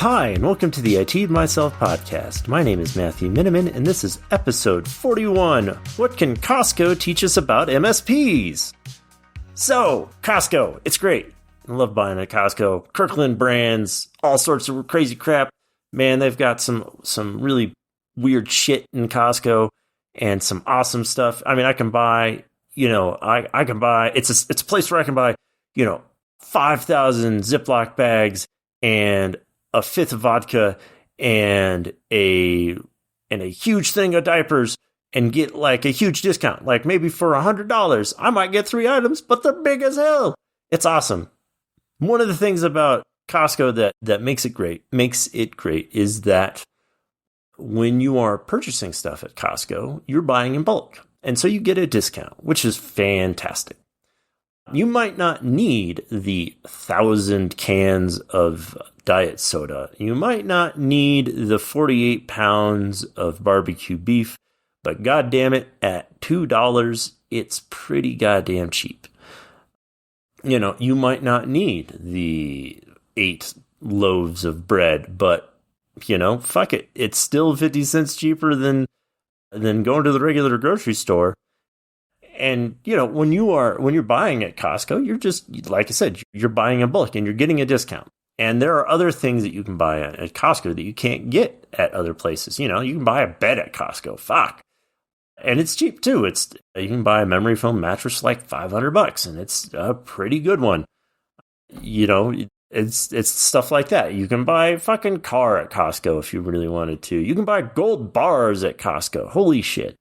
Hi, and welcome to the I T'd Myself podcast. My name is Matthew Miniman, and this is episode 41. What can Costco teach us about MSPs? So, Costco, it's great. I love buying at Costco. Kirkland brands, all sorts of crazy crap. Man, they've got some really weird shit in Costco and some awesome stuff. I mean, I can buy, I can buy, it's a place where I can buy, 5,000 Ziploc bags and a fifth of vodka and a huge thing of diapers and get like a huge discount. Like maybe for $100, I might get 3 items, but they're big as hell. It's awesome. One of the things about Costco that makes it great is that when you are purchasing stuff at Costco, you're buying in bulk. And so you get a discount, which is fantastic. You might not need the 1,000 cans of diet soda. You might not need the 48 pounds of barbecue beef, but goddamn it, at $2, it's pretty goddamn cheap. You might not need the 8 loaves of bread, but fuck it. It's still 50 cents cheaper than going to the regular grocery store. And, when you're buying at Costco, you're just, like I said, you're buying in bulk and you're getting a discount. And there are other things that you can buy at Costco that you can't get at other places. You can buy a bed at Costco. Fuck. And it's cheap too. You can buy a memory foam mattress like $500 and it's a pretty good one. It's stuff like that. You can buy a fucking car at Costco if you really wanted to. You can buy gold bars at Costco. Holy shit.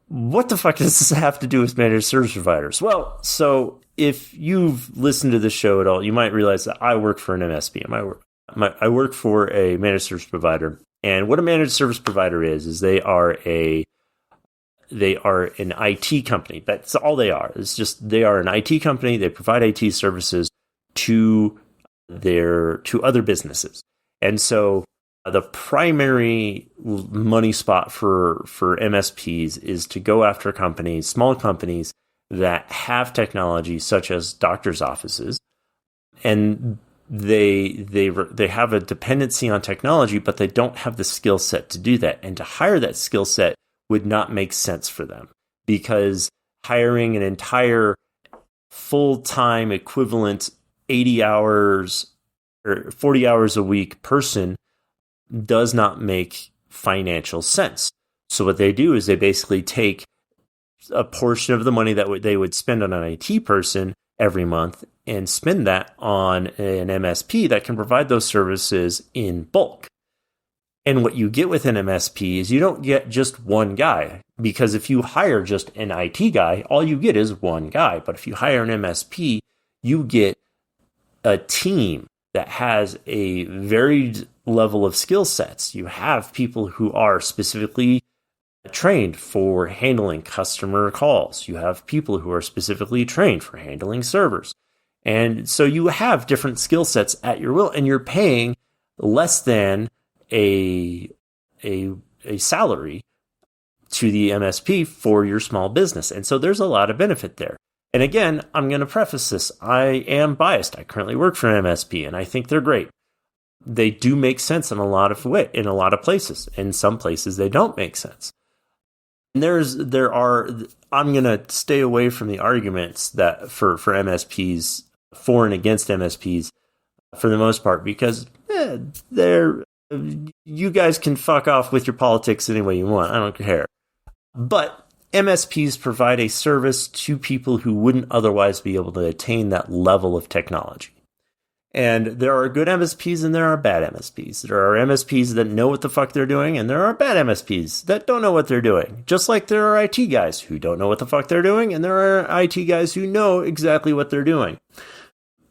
What the fuck does this have to do with managed service providers? Well, so if you've listened to the show at all, you might realize that I work for an MSP. I work for a managed service provider. And what a managed service provider is they are an IT company. That's all they are. It's just they are an IT company. They provide IT services to other businesses. And so the primary money spot for MSPs is to go after small companies that have technology such as doctors' offices, and they have a dependency on technology, but they don't have the skill set to do that. And to hire that skill set would not make sense for them, because hiring an entire full-time equivalent 80 hours or 40 hours a week person does not make financial sense. So what they do is they basically take a portion of the money that they would spend on an IT person every month and spend that on an MSP that can provide those services in bulk. And what you get with an MSP is you don't get just one guy, because if you hire just an IT guy, all you get is one guy. But if you hire an MSP, you get a team that has a varied level of skill sets. You have people who are specifically trained for handling customer calls. You have people who are specifically trained for handling servers. And so you have different skill sets at your will, and you're paying less than a salary to the MSP for your small business. And so there's a lot of benefit there. And again, I'm going to preface this. I am biased. I currently work for an MSP, and I think they're great. They do make sense in a lot of places. In some places, they don't make sense. And I'm going to stay away from the arguments that for MSPs, for and against MSPs, for the most part, because you guys can fuck off with your politics any way you want. I don't care. But MSPs provide a service to people who wouldn't otherwise be able to attain that level of technology. And there are good MSPs and there are bad MSPs. There are MSPs that know what the fuck they're doing, and there are bad MSPs that don't know what they're doing. Just like there are IT guys who don't know what the fuck they're doing, and there are IT guys who know exactly what they're doing.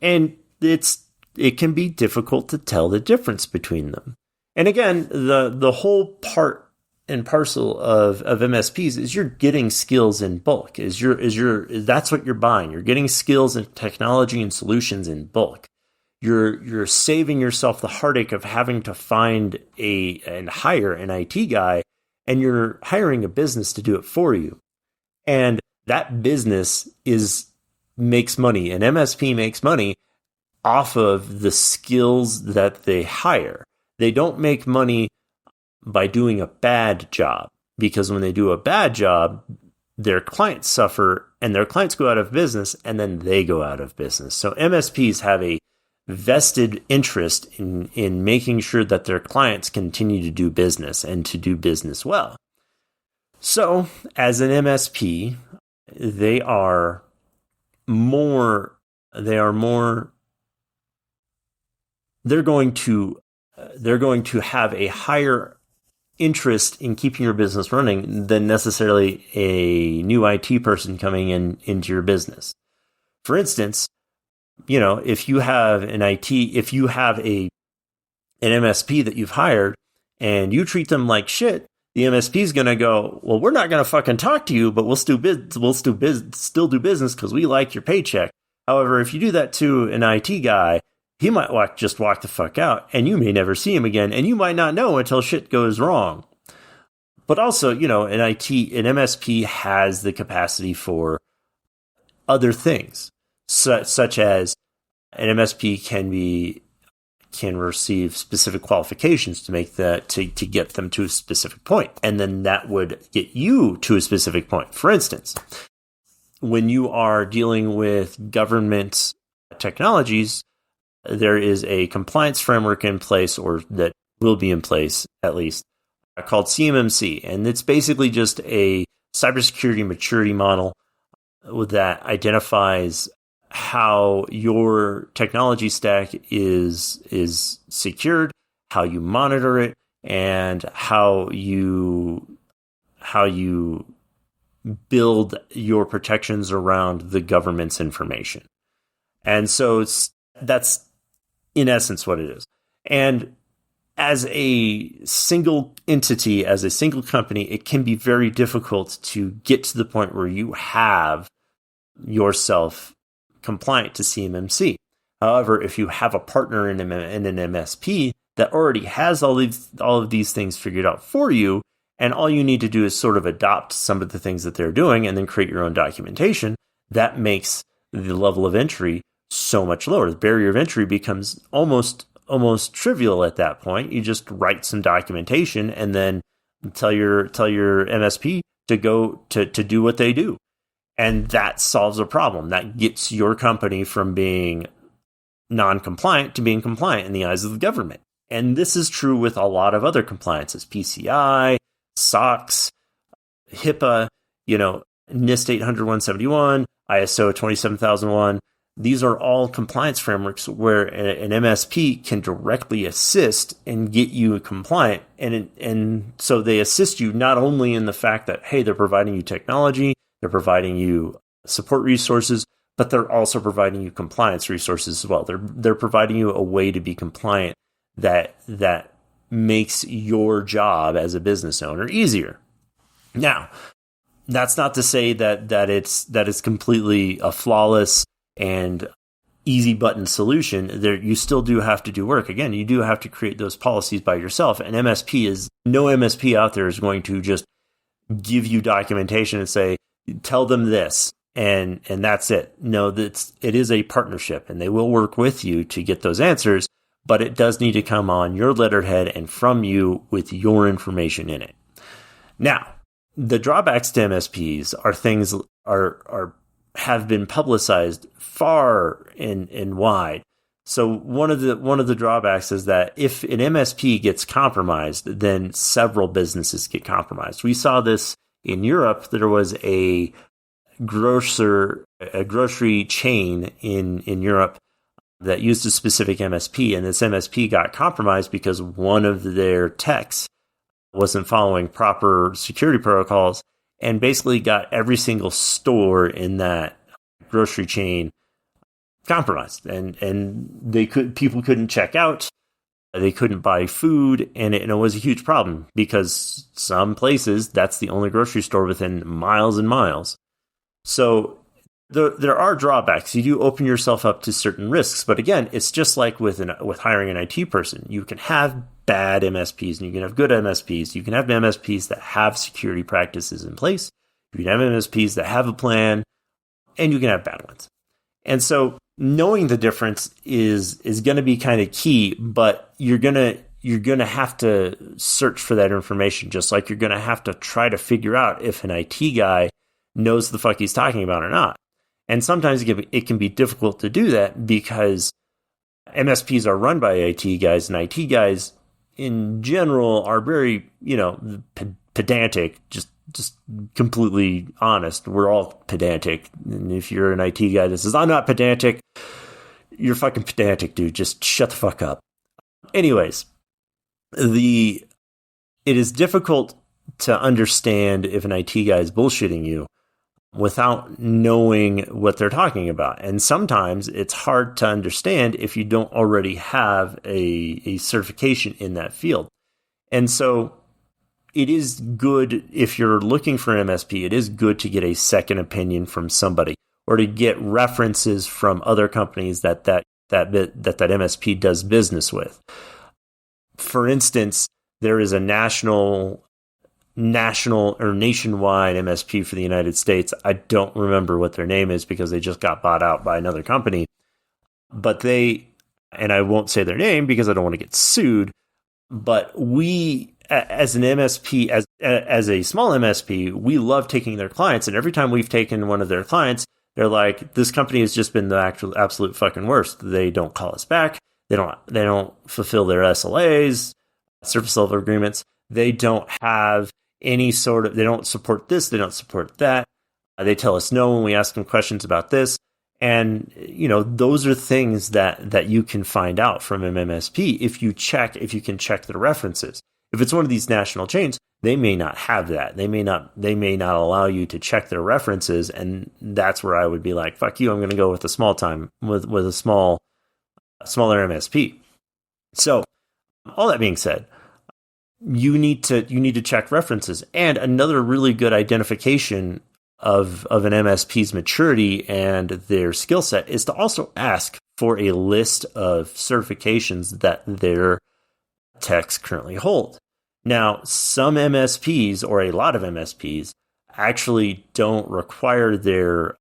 And it can be difficult to tell the difference between them. And again, the whole part and parcel of MSPs is you're getting skills in bulk. That's what you're buying. You're getting skills and technology and solutions in bulk. You're saving yourself the heartache of having to find and hire an IT guy, and you're hiring a business to do it for you. And that business makes money. An MSP makes money off of the skills that they hire. They don't make money by doing a bad job, because when they do a bad job, their clients suffer and their clients go out of business, and then they go out of business. So MSPs have a vested interest in making sure that their clients continue to do business and to do business well. So as an MSP, they're going to have a higher interest in keeping your business running than necessarily a new IT person coming into your business. For instance, if you have an MSP that you've hired and you treat them like shit, the MSP is going to go, well, we're not going to fucking talk to you, but we'll still do business because we like your paycheck. However, if you do that to an IT guy, he might just walk the fuck out, and you may never see him again, and you might not know until shit goes wrong. But also, an MSP has the capacity for other things, such as an MSP can receive specific qualifications to make that to get them to a specific point, and then that would get you to a specific point. For instance, when you are dealing with government technologies, there is a compliance framework in place, or that will be in place at least, called CMMC. And it's basically just a cybersecurity maturity model that identifies how your technology stack is secured, how you monitor it, and how you build your protections around the government's information. And so that's in essence what it is. And as a single entity, as a single company, it can be very difficult to get to the point where you have yourself compliant to CMMC. However, if you have a partner in an MSP that already has all of these things figured out for you, and all you need to do is sort of adopt some of the things that they're doing and then create your own documentation, that makes the level of entry so much lower. The barrier of entry becomes almost trivial at that point. You just write some documentation and then tell your MSP to go to do what they do. And that solves a problem. That gets your company from being non-compliant to being compliant in the eyes of the government. And this is true with a lot of other compliances: PCI, SOX, HIPAA, NIST 800-171, ISO 27001. These are all compliance frameworks where an MSP can directly assist and get you compliant. And so they assist you not only in the fact that, hey, they're providing you technology, they're providing you support resources, but they're also providing you compliance resources as well. They're providing you a way to be compliant that makes your job as a business owner easier. Now, that's not to say that it's completely a flawless and easy button solution. There, you still do have to do work. Again, you do have to create those policies by yourself. And no MSP out there is going to just give you documentation and say, tell them this, and that's it. No, it is a partnership, and they will work with you to get those answers, but it does need to come on your letterhead and from you with your information in it. Now, the drawbacks to MSPs are things have been publicized far and wide. So one of the drawbacks is that if an MSP gets compromised, then several businesses get compromised. We saw this in Europe. There was a grocery chain in Europe that used a specific MSP, and this MSP got compromised because one of their techs wasn't following proper security protocols, and basically got every single store in that grocery chain compromised. And people couldn't check out, they couldn't buy food, and it was a huge problem because some places that's the only grocery store within miles and miles. So there are drawbacks. You do open yourself up to certain risks, but again, it's just like with hiring an IT person. You can have bad MSPs and you can have good MSPs. You can have MSPs that have security practices in place. You can have MSPs that have a plan, and you can have bad ones. And so knowing the difference is going to be kind of key, but you're going to have to search for that information, just like you're going to have to try to figure out if an IT guy knows the fuck he's talking about or not. And sometimes it can be difficult to do that because MSPs are run by IT guys, and IT guys in general are very, pedantic, just completely honest. We're all pedantic. And if you're an IT guy that says, I'm not pedantic, you're fucking pedantic, dude. Just shut the fuck up. Anyways, it is difficult to understand if an IT guy is bullshitting you without knowing what they're talking about. And sometimes it's hard to understand if you don't already have a certification in that field. And so it is good, if you're looking for an MSP, it is good to get a second opinion from somebody, or to get references from other companies that MSP does business with. For instance, there is a national or nationwide MSP for the United States. I don't remember what their name is because they just got bought out by another company. But and I won't say their name because I don't want to get sued, but we, as an MSP, as a small MSP, we love taking their clients. And every time we've taken one of their clients, they're like, this company has just been the absolute fucking worst. They don't call us back. They don't fulfill their SLAs, service level agreements. They don't have any sort of, they don't support this. They don't support that. They tell us no when we ask them questions about this. And, those are things that you can find out from an MSP if you can check the references. If it's one of these national chains, they may not have that. They may not allow you to check their references. And that's where I would be like, fuck you, I'm going to go with a smaller MSP. So all that being said, you need to check references. And another really good identification of an MSP's maturity and their skill set is to also ask for a list of certifications that their techs currently hold. Now, some MSPs, or a lot of MSPs, actually don't require their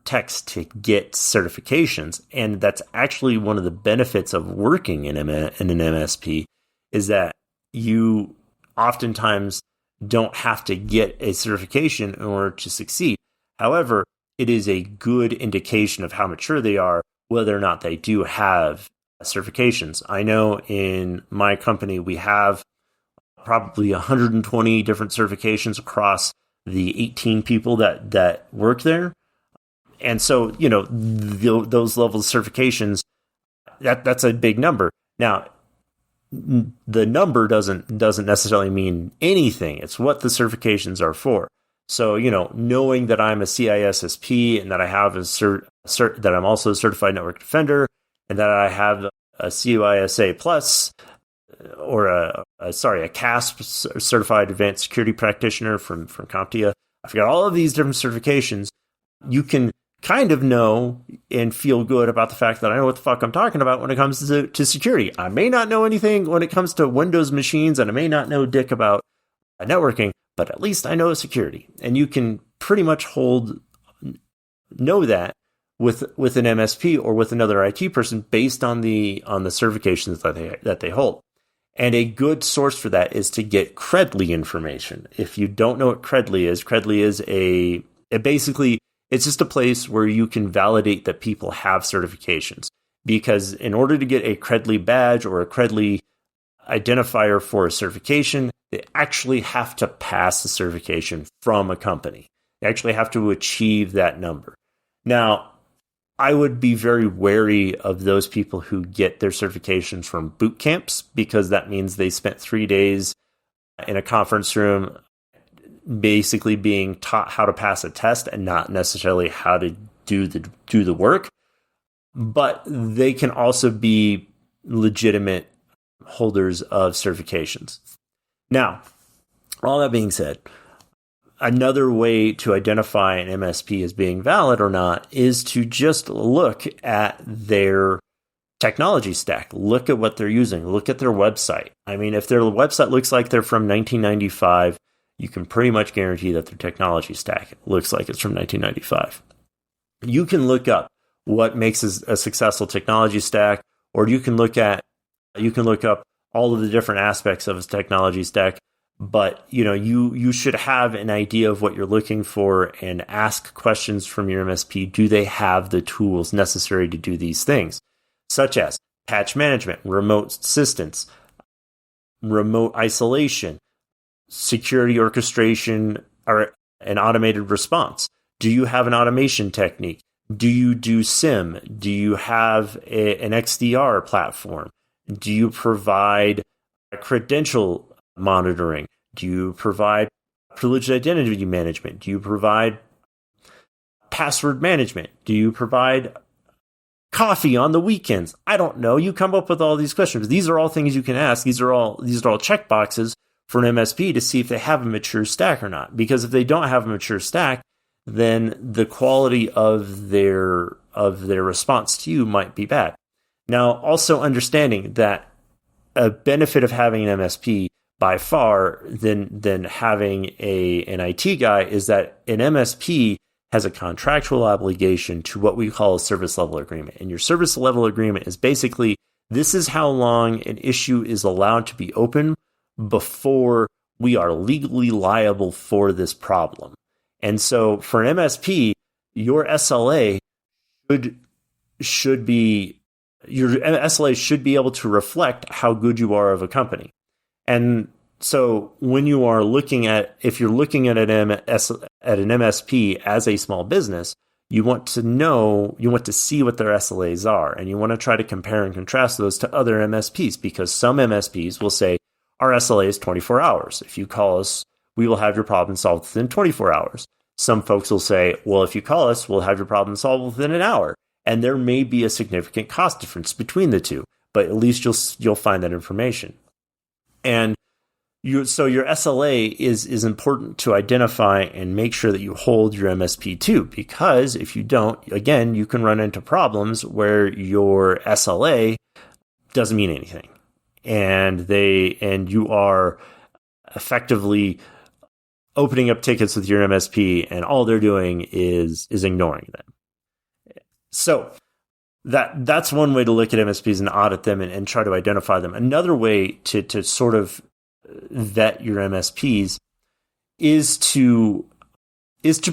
techs to get certifications, and that's actually one of the benefits of working in an MSP, is that you oftentimes don't have to get a certification in order to succeed. However, it is a good indication of how mature they are, whether or not they do have certifications. I know in my company, we have probably 120 different certifications across the 18 people that work there. And so, those levels of certifications, that's a big number. Now, the number doesn't necessarily mean anything. It's what the certifications are for. So, knowing that I'm a CISSP and that I have that I'm also a certified network defender, and that I have a CISA plus, or a CASP, certified advanced security practitioner from CompTIA. I've got all of these different certifications. You can kind of know and feel good about the fact that I know what the fuck I'm talking about when it comes to security. I may not know anything when it comes to Windows machines, and I may not know dick about networking, but at least I know security. And you can pretty much know that with an MSP or with another IT person based on the certifications that they hold. And a good source for that is to get Credly information. If you don't know what Credly is basically, it's just a place where you can validate that people have certifications. Because in order to get a Credly badge or a Credly identifier for a certification, they actually have to pass the certification from a company. They actually have to achieve that number. Now, I would be very wary of those people who get their certifications from boot camps, because that means they spent 3 days in a conference room basically being taught how to pass a test and not necessarily how to do the work. But they can also be legitimate holders of certifications. Now, all that being said, another way to identify an MSP as being valid or not is to just look at their technology stack. Look at what they're using. Look at their website. I mean, if their website looks like they're from 1995, you can pretty much guarantee that their technology stack looks like it's from 1995. You can look up what makes a successful technology stack, or you can look up all of the different aspects of a technology stack. But you should have an idea of what you're looking for and ask questions from your MSP. Do they have the tools necessary to do these things, such as patch management, remote assistance, remote isolation, security orchestration, or an automated response? Do you have an automation technique? Do you do SIM? Do you have an XDR platform? Do you provide credential monitoring? Do you provide privileged identity management? Do you provide password management? Do you provide coffee on the weekends? I don't know. You come up with all these questions. These are all things you can ask. These are all check boxes for an MSP to see if they have a mature stack or not. Because if they don't have a mature stack, then the quality of their response to you might be bad. Now, also understanding that a benefit of having an MSP by far than having an IT guy is that an MSP has a contractual obligation to what we call a service level agreement. And your service level agreement is basically, this is how long an issue is allowed to be open before we are legally liable for this problem. And so for an MSP, your SLA should be able to reflect how good you are of a company. And so when you are if you're looking at an MSP as a small business, you want to see what their SLAs are, and you want to try to compare and contrast those to other MSPs, because some MSPs will say, our SLA is 24 hours. If you call us, we will have your problem solved within 24 hours. Some folks will say, well, if you call us, we'll have your problem solved within an hour. And there may be a significant cost difference between the two, but at least you'll find that information. And so your SLA is important to identify and make sure that you hold your MSP to, because if you don't, again, you can run into problems where your SLA doesn't mean anything, and you are effectively opening up tickets with your MSP, and all they're doing is ignoring them. So that's one way to look at MSPs and audit them and try to identify them. Another way to sort of vet your MSPs is to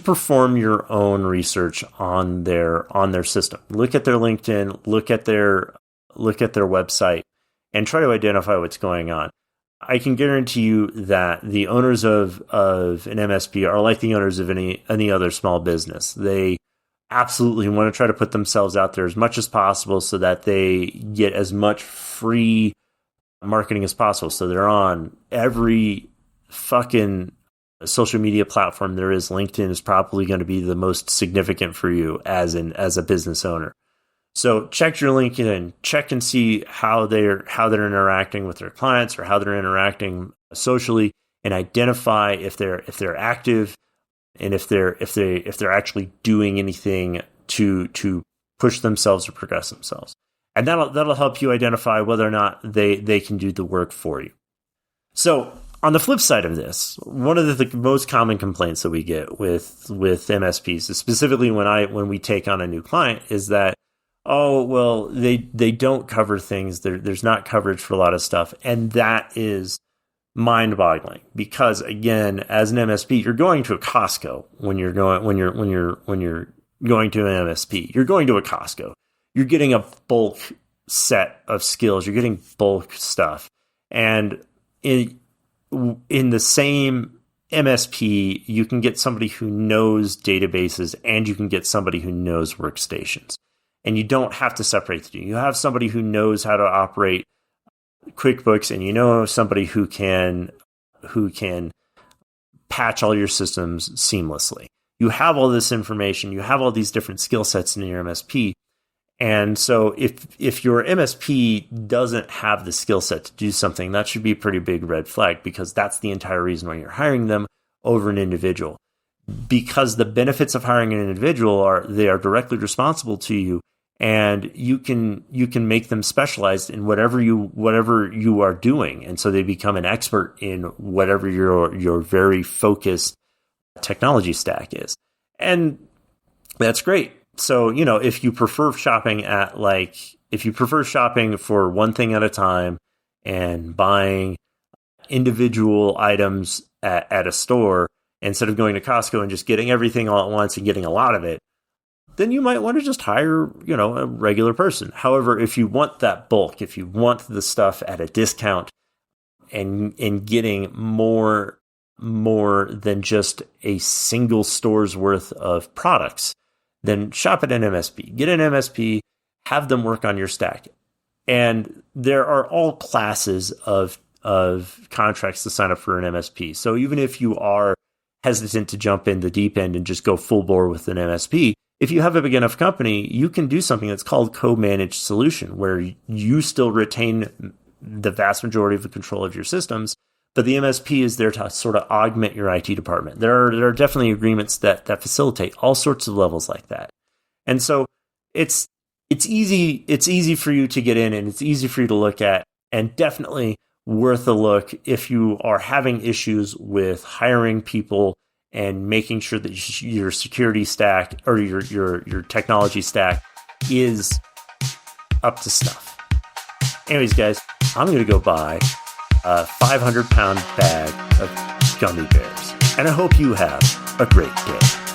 perform your own research on their system. Look at their LinkedIn, look at their website, and try to identify what's going on. I can guarantee you that the owners of an MSP are like the owners of any other small business. They absolutely want to try to put themselves out there as much as possible so that they get as much free marketing as possible. So they're on every fucking social media platform there is. LinkedIn is probably going to be the most significant for you as a business owner. So check your LinkedIn, check and see how they're interacting with their clients or how they're interacting socially, and identify if they're active and if they're actually doing anything to push themselves or progress themselves. And that'll help you identify whether or not they can do the work for you. So on the flip side of this, one of the most common complaints that we get with MSPs, specifically when we take on a new client, is that, oh, well, they don't cover things. There's not coverage for a lot of stuff. And that is mind-boggling, because again, as an MSP, you're going to a Costco when you're going to an MSP. You're going to a Costco. You're getting a bulk set of skills. You're getting bulk stuff. And in the same MSP, you can get somebody who knows databases and you can get somebody who knows workstations. And you don't have to separate the two. You have somebody who knows how to operate QuickBooks, and you know somebody who can patch all your systems seamlessly. You have all this information. You have all these different skill sets in your MSP. And so if your MSP doesn't have the skill set to do something, that should be a pretty big red flag, because that's the entire reason why you're hiring them over an individual. Because the benefits of hiring an individual are they are directly responsible to you, and you can make them specialized in whatever you are doing. And so they become an expert in whatever your very focused technology stack is. And that's great. So, if you prefer shopping for one thing at a time and buying individual items at a store instead of going to Costco and just getting everything all at once and getting a lot of it, then you might want to just hire, a regular person. However, if you want that bulk, if you want the stuff at a discount and getting more than just a single store's worth of products, then shop at an MSP. Get an MSP, have them work on your stack. And there are all classes of contracts to sign up for an MSP. So even if you are hesitant to jump in the deep end and just go full bore with an MSP, if you have a big enough company, you can do something that's called co-managed solution, where you still retain the vast majority of the control of your systems, but the MSP is there to sort of augment your IT department. There are definitely agreements that facilitate all sorts of levels like that. And so it's easy for you to get in, and it's easy for you to look at, and definitely worth a look if you are having issues with hiring people and making sure that your security stack or your technology stack is up to stuff. Anyways, guys, I'm going to go buy a 500-pound bag of gummy bears, and I hope you have a great day.